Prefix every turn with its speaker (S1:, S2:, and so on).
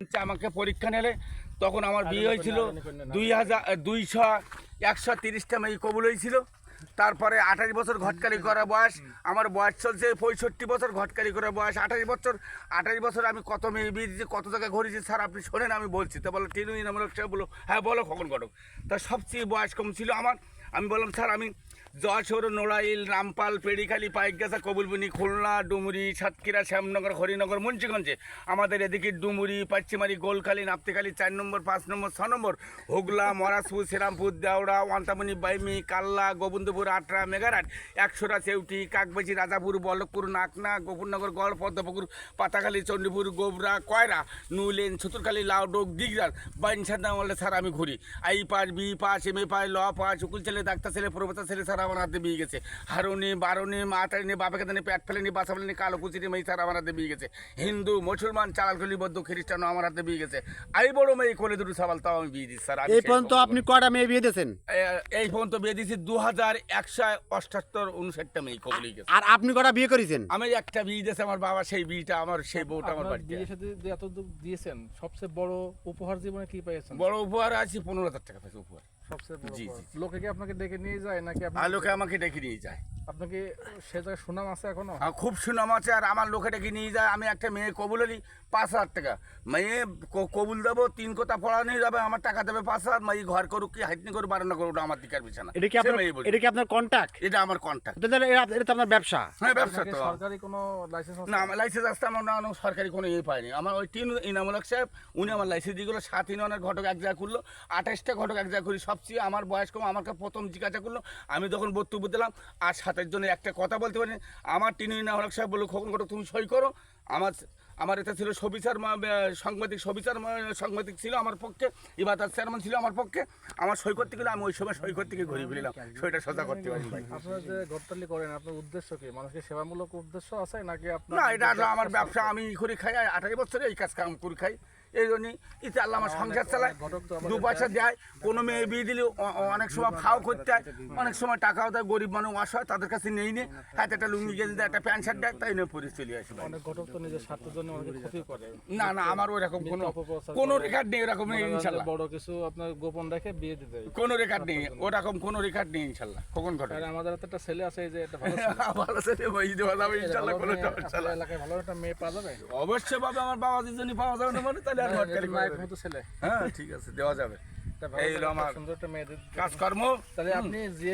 S1: আমাকে পরীক্ষা নিলে তখন আমার বিয়ে হয়েছিল 2,230টা মেয়ে কবুল হয়েছিল। তারপরে 28 বছর ঘটকারি করা বয়স, আমার বয়স চলছে 65 বছর, ঘটকারি করা বয়স 28 বছর। 28 বছর আমি কত মেয়ে বিয়ে দিয়েছি, কত জায়গায় ঘুরেছি স্যার, আপনি শোনেন আমি বলছি। তা বলো টিনুই নাম বলো, হ্যাঁ বলো খগন ঘটক। তা সবচেয়ে বয়স কম ছিল আমার। আমি বললাম স্যার আমি যশোর, নোড়াইল, রামপাল, পেড়িখালি, পাইকগাছা, কবুলবনি, খুলনা, ডুমুরি, সাতক্ষীরা, শ্যামনগর, হরিনগর, মুন্সিগঞ্জে, আমাদের এদিকে ডুমুরি, পাচ্চিমারি, গোলখালি, নাপ্তিখালি, 4 নম্বর, 5 নম্বর, 6 নম্বর, হুগলা, মরাসপুর, শ্রীরামপুর, দেওড়া, ওয়ান্তামনি, বাইমি, কাল্লা, গোবিন্দপুর, আটরা, মেঘারাট, একশোরা, চেউটি, কাকবাজি, রাজাপুর, বল্লভপুর, নাকনা, গোপুরনগর, গড়, পদ্মপুকুর, পাতাখালী, চণ্ডীপুর, গোবরা, কয়রা, নুলেন, ছতুরখালী, লাউডোক, দিগরার, বাইনসাদা বললে স্যার আমি ঘুরি। I pass, B pass, M A pass, law pass, উকুল ছেলে, ডাক্তার ছেলে, প্রফেসর ছেলে স্যার আমার হাতে বিয়ে গেছে। হারুনি, বারুনি, মাতারিনি, বাপেকে দানি, পেট ফেলেনি, বাসা ফেলেনি, কালো কুচিনি মেয়ে স্যার আমার হাতে বিয়ে গেছে। হিন্দু, মুসলমান, চালালকলি, বৌদ্ধ, খ্রিস্টান আমার হাতে বিয়ে গেছে। আই বড় মেয়ে কোলে দুটো সাবাল, তাও আমি বিয়ে দিচ্ছি স্যার।
S2: এই পর্যন্ত আপনি কয়টা মেয়ে বিয়ে দিয়েছেন?
S1: এই পর্যন্ত বিয়ে দিয়েছি 2178 মেয়ে কবুল হয়ে গেছে।
S2: আর আপনি কয়টা বিয়ে করেছেন?
S1: আমি একটা বিয়ে দিয়েছে আমার বাবা, সেই বিয়েটা আমার, সেই বউটা আমার বাড়িতে।
S3: বিয়ের সাথে যে এত দিয়েছেন, সবচেয়ে বড় উপহার জীবনে কি পেয়েছেন?
S1: বড় উপহার আছে 15,000 টাকা পেয়েছে উপহার।
S3: সবচেয়ে বড়
S1: জি,
S3: উপহার।
S1: জি।
S3: লোকে কি আপনাকে ডেকে নিয়ে যায় নাকি আপনি?
S1: আর লোকে আমাকে ডেকে নিয়ে যায়।
S3: আপনাকে সে জায়গায় সুনাম আছে এখনো?
S1: খুব সুনাম আছে। আর আমার লোকে ডেকে নিয়ে যায়। আমি একটা মেয়ে কবুল হলি 5,000 টাকা, মেয়ে কবুল দেবো, 3 কথা পড়া নিয়ে যাবে, আমার টাকা দেবে 5,000। মেয়ে ঘর করুক কি হাইটনি করুক, বারান্না করুক, ওটা আমার দিকের বিছানা।
S2: এটা কি আপনার, এটা কি আপনার কন্ট্যাক্ট?
S1: এটা আমার কন্ট্যাক্ট।
S2: এটা তো আপনার ব্যবসা।
S1: হ্যাঁ ব্যবসা
S3: আপনাকে
S1: তো।
S3: সরকারি কোনো লাইসেন্স আছে?
S1: না আমার লাইসেন্স আসতে আমার না সরকারি কোনো ইয়ে পাইনি। আমার ওই ইনামুল হক সাহেব, উনি আমার লাইসেন্স দিয়ে গেলো। 7 ইউনিয়নের ঘটক এক জায়গা করলো, 28টা ঘটক এক জায়গা করি। সবচেয়ে আমার বয়স কম, আমাকে প্রথম জিজ্ঞাসা করলো। আমি তখন বক্তব্য দিলাম আর 7-এর জন্য একটা কথা বলতে পারি। আমার ইনামুল হক সাহেব বললো খগন ঘটক তুমি সই করো। আমার এটা ছিল সবিচার সাংবাদিক, সাংবাদিক ছিল আমার পক্ষে, ইবাদত চেয়ারম্যান ছিল আমার পক্ষে। আমার সই করতে গেলে আমি ওই সময় সই করতে গিয়ে ঘুরে ফেললাম, সইটা সোজা করতে পারি ভাই।
S3: আপনারা যে ঘরতালি করেন, আপনার উদ্দেশ্য কি? মানুষকে সেবামূলক উদ্দেশ্য আছে নাকি আপনার?
S1: না এটা হলো আমার ব্যবসা, আমি করে খাই। 28 বছরে এই কাজ কাম করে খাই। এই জন্যই ইতে আল্লাহ আমার সংসার চালায়, 2 পয়সা দেয়। কোনো মেয়ে বিয়ে দিলে অনেক সময় ফাও করতে হয়, অনেক সময় টাকাও দেয়। গরিব মানুষ অসহায়, তাদের কাছে নেই নে, হাতে একটা লুঙ্গি গেঞ্জি দেয়, একটা প্যান্ট শার্ট দেয়, তাই নিয়ে পরে চলে আসে।
S3: অনেক ঘটক তো নিজের স্বার্থের জন্য অনেক ক্ষতি করে।
S1: না না আমার ওই রকম কোনো রেকর্ড নেই, এরকম নেই ইনশাল্লাহ।
S3: বড় কিছু আপনার গোপন রেখে বিয়ে দিতে
S1: কোনো রেকর্ড নেই, ওরকম কোনো রেকর্ড নেই ইনশাল্লাহ। কখন ঘটে
S3: আমাদের হাতে একটা ছেলে আছে, এই যে একটা ভালো
S1: ভালো ছেলে বই দেওয়া যাবে ইনশাল্লাহ, কোনো সমস্যা নাই।
S3: এলাকায় ভালো একটা মেয়ে পাওয়া যাবে
S1: অবশ্যই পাবে। আমার বাবা যদি পাওয়া যাবে না মানে তাহলে আর ঘটকারি
S3: মায়ের মতো ছেলে।
S1: হ্যাঁ ঠিক আছে, দেওয়া যাবে। এই হলো আমার
S3: সুন্দর একটা মেয়ে
S1: কাজকর্ম।
S3: তাহলে আপনি যে